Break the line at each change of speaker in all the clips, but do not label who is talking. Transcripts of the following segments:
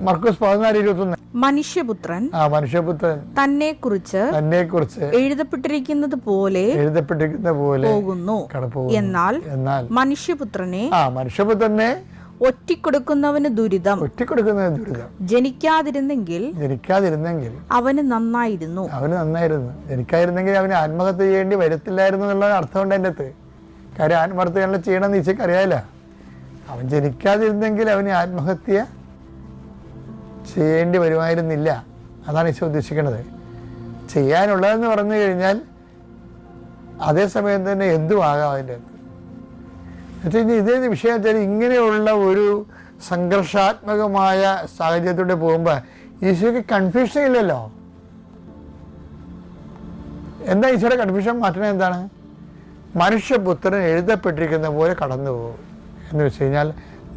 മർക്കോസ് 14:21.
മനുഷ്യപുത്രൻ തന്നെക്കുറിച്ച് എഴുതപ്പെട്ടിരിക്കുന്നത് പോലെ പോകുന്നു. എന്നാൽ മനുഷ്യപുത്രനെ ഒറ്റിക്കൊടുക്കുന്നവന് ദുരിതം ജനിക്കാതിരുന്നെങ്കിൽ അവന് നന്നായിരുന്നു.
ജനിക്കാതിരുന്നെങ്കിൽ അവന് ആത്മഹത്യ ചെയ്യേണ്ടി വരത്തില്ലായിരുന്നു എന്നുള്ള അർത്ഥമുണ്ട് അതിൻ്റെ അകത്ത്. കാര്യം ആത്മഹത്യ ചെയ്യണമെന്ന് ഈശോയ്ക്ക് അറിയാമല്ല. അവൻ ജനിക്കാതിരുന്നെങ്കിൽ അവന് ആത്മഹത്യ ചെയ്യേണ്ടി വരുമായിരുന്നില്ല. അതാണ് ഈശോ ഉദ്ദേശിക്കുന്നത്. ചെയ്യാനുള്ളതെന്ന് പറഞ്ഞു കഴിഞ്ഞാൽ അതേസമയം തന്നെ എന്തുമാകാം അതിൻ്റെ അകത്ത്. എന്നുവെച്ചാൽ ഇതേ വിഷയം വെച്ചാൽ ഇങ്ങനെയുള്ള ഒരു സംഘർഷാത്മകമായ സാഹചര്യത്തിലൂടെ പോകുമ്പോൾ ഈശോയ്ക്ക് കൺഫ്യൂഷൻ ഇല്ലല്ലോ. എന്താ ഈശോയുടെ കൺഫ്യൂഷൻ മാറ്റണത്? എന്താണ്? മനുഷ്യപുത്രൻ എഴുതപ്പെട്ടിരിക്കുന്ന പോലെ കടന്നു പോകും എന്ന് വെച്ച് കഴിഞ്ഞാൽ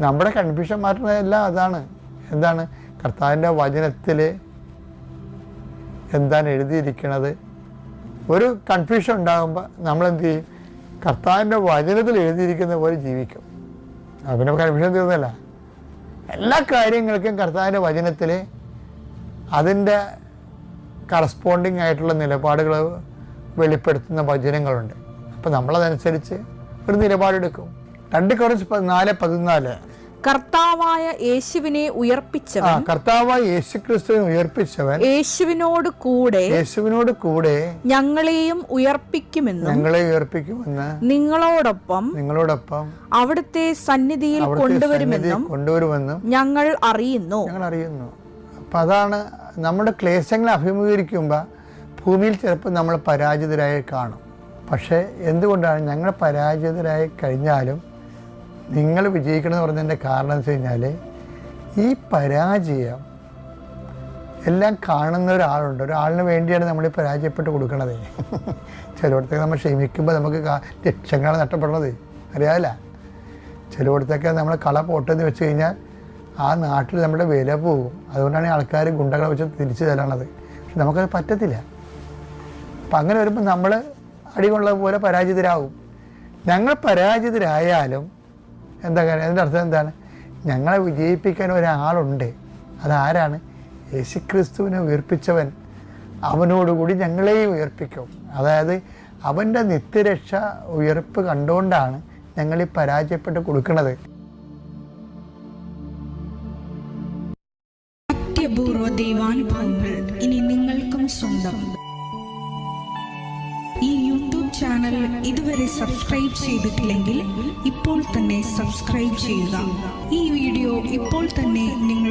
നമ്മുടെ കൺഫ്യൂഷൻ മാറ്റുന്നതെല്ലാം അതാണ്. എന്താണ്? കർത്താവിൻ്റെ വചനത്തിൽ എന്താണ് എഴുതിയിരിക്കുന്നത്? ഒരു കൺഫ്യൂഷൻ ഉണ്ടാകുമ്പോൾ നമ്മളെന്ത് ചെയ്യും? കർത്താവിൻ്റെ വചനത്തിൽ എഴുതിയിരിക്കുന്ന പോലെ ജീവിക്കും. പിന്നെ കൺഫ്യൂഷൻ തീർന്നല്ല. എല്ലാ കാര്യങ്ങൾക്കും കർത്താവിൻ്റെ വചനത്തിൽ അതിൻ്റെ കറസ്പോണ്ടിങ് ആയിട്ടുള്ള നിലപാടുകൾ വെളിപ്പെടുത്തുന്ന വചനങ്ങളുണ്ട്. അപ്പം നമ്മളതനുസരിച്ച് ഒരു നിലപാടെടുക്കും. 2 കൊരിന്ത്യർ 4:14
കർത്താവായ യേശുവിനെ ഉയർപ്പിച്ചവൻ,
കർത്താവായ യേശുക്രിസ്തുവിനെ ഉയർപ്പിച്ചവൻ
യേശുവിനോട് കൂടെ ഞങ്ങളെയും ഉയർപ്പിക്കുമെന്ന് നിങ്ങളോടൊപ്പം അവിടുത്തെ സന്നിധിയിൽ കൊണ്ടുവരുമെന്നും ഞങ്ങൾ അറിയുന്നു.
അപ്പം അതാണ് നമ്മുടെ ക്ലേശങ്ങളെ അഭിമുഖീകരിക്കുമ്പോൾ ഭൂമിയിൽ ചിലപ്പോൾ നമ്മൾ പരാജിതരായി കാണും. പക്ഷേ എന്തുകൊണ്ടാണ് ഞങ്ങൾ പരാജിതരായി കഴിഞ്ഞാലും നിങ്ങൾ വിജയിക്കണമെന്ന് പറഞ്ഞതിൻ്റെ കാരണം എന്ന് വെച്ച് കഴിഞ്ഞാൽ ഈ പരാജയം എല്ലാം കാണുന്ന ഒരാളിന് വേണ്ടിയാണ് നമ്മൾ ഈ പരാജയപ്പെട്ട് കൊടുക്കണത്. ചിലയിടത്തൊക്കെ നമ്മൾ ക്ഷമിക്കുമ്പോൾ നമുക്ക് ലക്ഷങ്ങളാണ് നഷ്ടപ്പെടുന്നത്, അറിയാമല്ല. ചിലയിടത്തൊക്കെ നമ്മൾ കള പോട്ടെന്ന് വെച്ച് കഴിഞ്ഞാൽ ആ നാട്ടിൽ നമ്മുടെ വില പോകും. അതുകൊണ്ടാണ് ആൾക്കാർ ഗുണ്ടകളെ വെച്ച് തിരിച്ചു തരണത്. പക്ഷെ നമുക്കത് പറ്റത്തില്ല. അപ്പം അങ്ങനെ വരുമ്പോൾ നമ്മൾ അടികൊള്ള പോലെ പരാജിതരാകും. ഞങ്ങൾ പരാജിതരായാലും എന്താ കാര്യം? അതിൻ്റെ അർത്ഥം എന്താണ്? ഞങ്ങളെ വിജയിപ്പിക്കാൻ ഒരാളുണ്ട്. അതാരാണ്? യേശുക്രിസ്തുവിനെ ഉയർപ്പിച്ചവൻ. അവനോടുകൂടി ഞങ്ങളെയും ഉയർപ്പിക്കും. അതായത് അവൻ്റെ നിത്യരക്ഷ ഉയർപ്പ് കണ്ടുകൊണ്ടാണ് ഞങ്ങൾ ഈ പരാജയപ്പെട്ട് കൊടുക്കുന്നത്.
അത്യപൂർവ ദൈവാനുഭവങ്ങൾ ഇനി നിങ്ങൾക്കും സ്വന്തം. ഈ യൂട്യൂബ് ചാനൽ ഇതുവരെ സബ്സ്ക്രൈബ് ചെയ്തിട്ടില്ലെങ്കിൽ ഇപ്പോൾ തന്നെ സബ്സ്ക്രൈബ് ചെയ്യുക. ഈ വീഡിയോ ഇപ്പോൾ തന്നെ നിങ്ങൾ